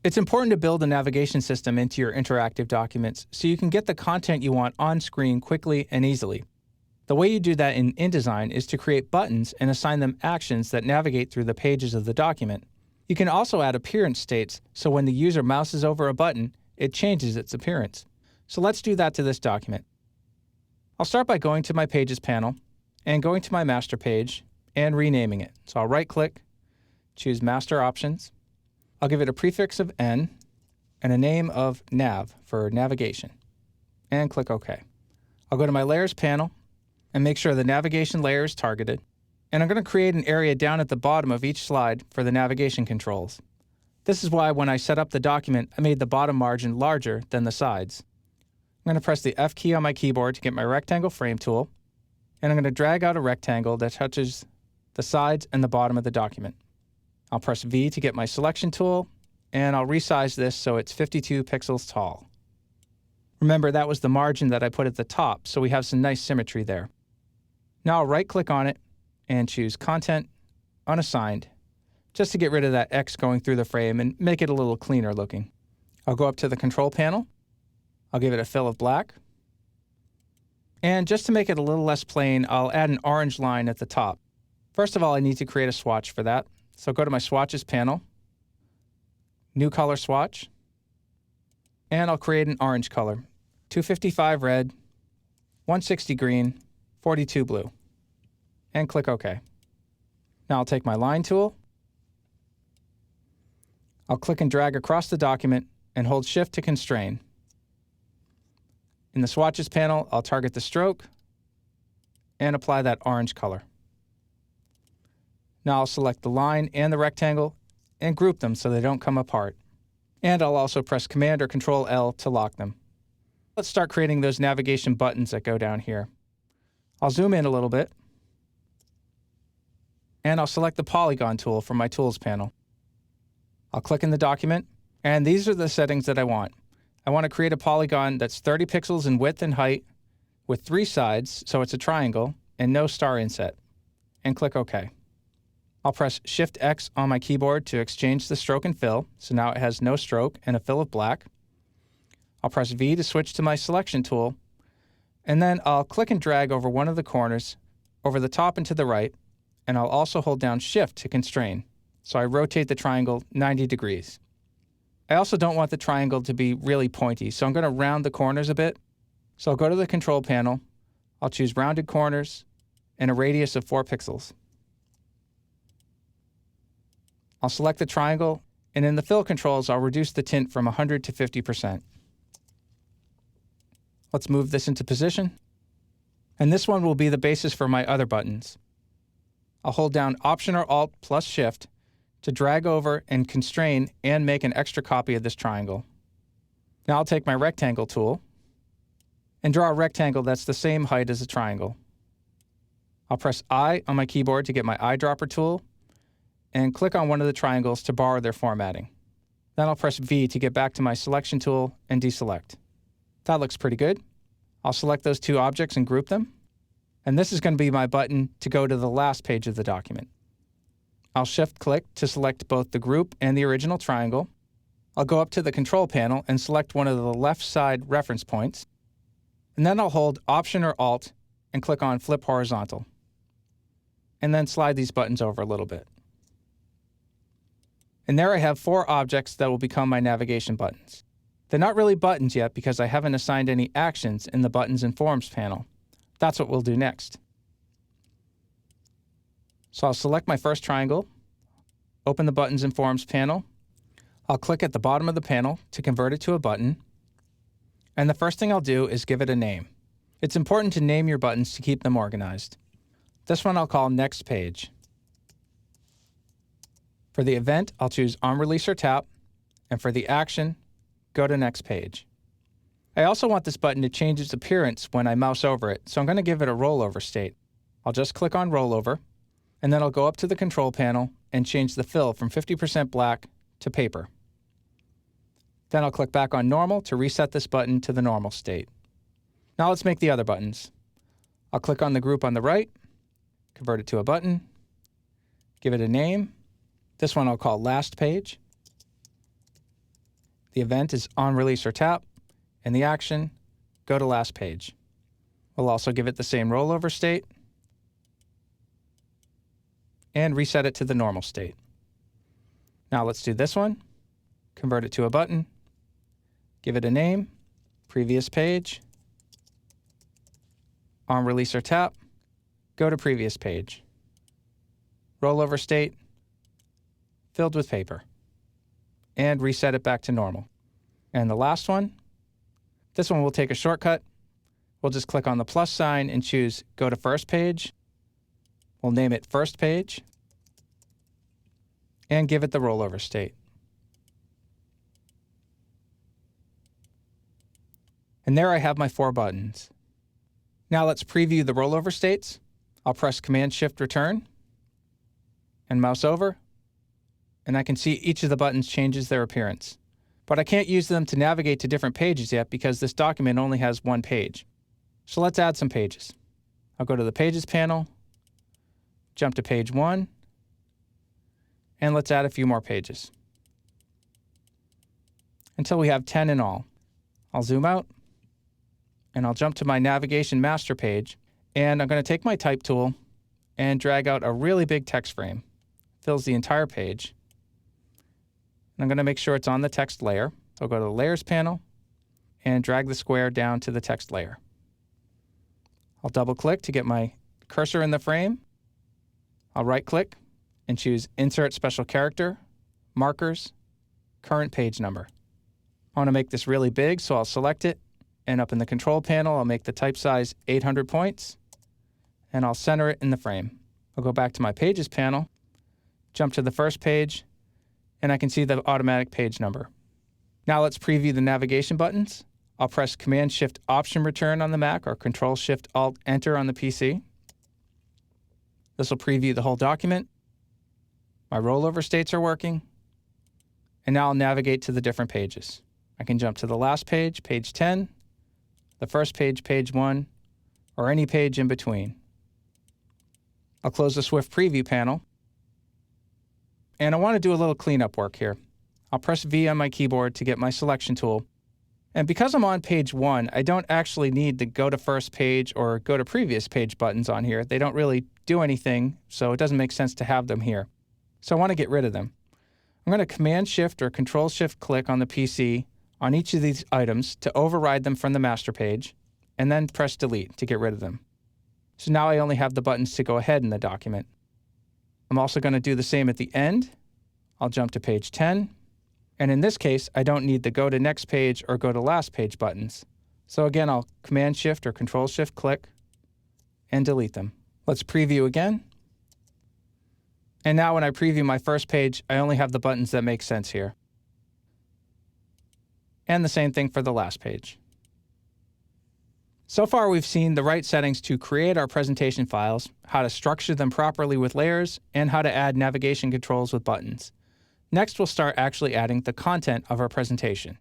It's important to build a navigation system into your interactive documents so you can get the content you want on screen quickly and easily. The way you do that in InDesign is to create buttons and assign them actions that navigate through the pages of the document. You can also add appearance states so when the user mouses over a button, it changes its appearance. So let's do that to this document. I'll start by going to my Pages panel and going to my master page and renaming it. So I'll right-click, choose Master Options. I'll give it a prefix of N and a name of Nav for navigation, and click OK. I'll go to my Layers panel and make sure the navigation layer is targeted, and I'm going to create an area down at the bottom of each slide for the navigation controls. This is why when I set up the document, I made the bottom margin larger than the sides. I'm going to press the F key on my keyboard to get my rectangle frame tool, and I'm going to drag out a rectangle that touches the sides and the bottom of the document. I'll press V to get my selection tool, and I'll resize this so it's 52 pixels tall. Remember, that was the margin that I put at the top, so we have some nice symmetry there. Now I'll right-click on it and choose Content, Unassigned, just to get rid of that X going through the frame and make it a little cleaner looking. I'll go up to the Control panel. I'll give it a fill of black. And just to make it a little less plain, I'll add an orange line at the top. First of all, I need to create a swatch for that. So go to my Swatches panel, New Color Swatch, and I'll create an orange color, 255 red, 160 green, 42 blue, and click OK. Now I'll take my Line tool, I'll click and drag across the document and hold Shift to constrain. In the Swatches panel, I'll target the stroke and apply that orange color. Now I'll select the line and the rectangle and group them so they don't come apart. And I'll also press Command or Control L to lock them. Let's start creating those navigation buttons that go down here. I'll zoom in a little bit, and I'll select the Polygon tool from my Tools panel. I'll click in the document, and these are the settings that I want. I want to create a polygon that's 30 pixels in width and height with 3 sides, so it's a triangle, and no star inset, and click OK. I'll press Shift-X on my keyboard to exchange the stroke and fill, so now it has no stroke and a fill of black. I'll press V to switch to my selection tool, and then I'll click and drag over one of the corners, over the top and to the right, and I'll also hold down Shift to constrain, so I rotate the triangle 90 degrees. I also don't want the triangle to be really pointy, so I'm going to round the corners a bit. So I'll go to the Control panel, I'll choose Rounded Corners, and a radius of 4 pixels. I'll select the triangle, and in the fill controls, I'll reduce the tint from 100 to 50%. Let's move this into position. And this one will be the basis for my other buttons. I'll hold down Option or Alt plus Shift to drag over and constrain and make an extra copy of this triangle. Now I'll take my Rectangle tool and draw a rectangle that's the same height as a triangle. I'll press I on my keyboard to get my eyedropper tool and click on one of the triangles to borrow their formatting. Then I'll press V to get back to my selection tool and deselect. That looks pretty good. I'll select those 2 objects and group them. And this is going to be my button to go to the last page of the document. I'll Shift-click to select both the group and the original triangle. I'll go up to the Control panel and select one of the left side reference points. And then I'll hold Option or Alt and click on Flip Horizontal. And then slide these buttons over a little bit. And there I have 4 objects that will become my navigation buttons. They're not really buttons yet because I haven't assigned any actions in the Buttons and Forms panel. That's what we'll do next. So I'll select my first triangle, open the Buttons and Forms panel. I'll click at the bottom of the panel to convert it to a button. And the first thing I'll do is give it a name. It's important to name your buttons to keep them organized. This one I'll call Next Page. For the event, I'll choose On Release or Tap, and for the action, go to Next Page. I also want this button to change its appearance when I mouse over it, so I'm going to give it a rollover state. I'll just click on Rollover, and then I'll go up to the Control panel and change the fill from 50% black to paper. Then I'll click back on Normal to reset this button to the normal state. Now let's make the other buttons. I'll click on the group on the right, convert it to a button, give it a name. This one I'll call Last Page. The event is on release or tap, and the action, go to last page. We'll also give it the same rollover state and reset it to the normal state. Now let's do this one. Convert it to a button, give it a name, previous page, on release or tap, go to previous page. Rollover state, filled with paper, and reset it back to normal. And the last one, this one will take a shortcut. We'll just click on the plus sign and choose go to first page. We'll name it first page and give it the rollover state. And there I have my 4 buttons. Now let's preview the rollover states. I'll press Command-Shift-Return and mouse over, and I can see each of the buttons changes their appearance. But I can't use them to navigate to different pages yet because this document only has 1 page. So let's add some pages. I'll go to the Pages panel, jump to page 1, and let's add a few more pages until we have 10 in all. I'll zoom out, and I'll jump to my navigation master page, and I'm going to take my type tool and drag out a really big text frame. Fills the entire page. And I'm going to make sure it's on the text layer. So I'll go to the Layers panel and drag the square down to the text layer. I'll double-click to get my cursor in the frame. I'll right-click and choose Insert Special Character, Markers, Current Page Number. I want to make this really big, so I'll select it, and up in the Control panel, I'll make the type size 800 points, and I'll center it in the frame. I'll go back to my Pages panel, jump to the first page, and I can see the automatic page number. Now let's preview the navigation buttons. I'll press Command-Shift-Option-Return on the Mac or Control-Shift-Alt-Enter on the PC. This will preview the whole document. My rollover states are working. And now I'll navigate to the different pages. I can jump to the last page, page 10, the first page, page 1, or any page in between. I'll close the Swift Preview panel. And I want to do a little cleanup work here. I'll press V on my keyboard to get my selection tool. And because I'm on page 1, I don't actually need the go to first page or go to previous page buttons on here. They don't really do anything, so it doesn't make sense to have them here. So I want to get rid of them. I'm going to Command-Shift or Control-Shift-Click on the PC on each of these items to override them from the master page, and then press Delete to get rid of them. So now I only have the buttons to go ahead in the document. I'm also going to do the same at the end. I'll jump to page 10. And in this case, I don't need the Go to Next Page or Go to Last Page buttons. So again, I'll Command-Shift or Control-Shift-Click and delete them. Let's preview again. And now when I preview my first page, I only have the buttons that make sense here. And the same thing for the last page. So far, we've seen the right settings to create our presentation files, how to structure them properly with layers, and how to add navigation controls with buttons. Next, we'll start actually adding the content of our presentation.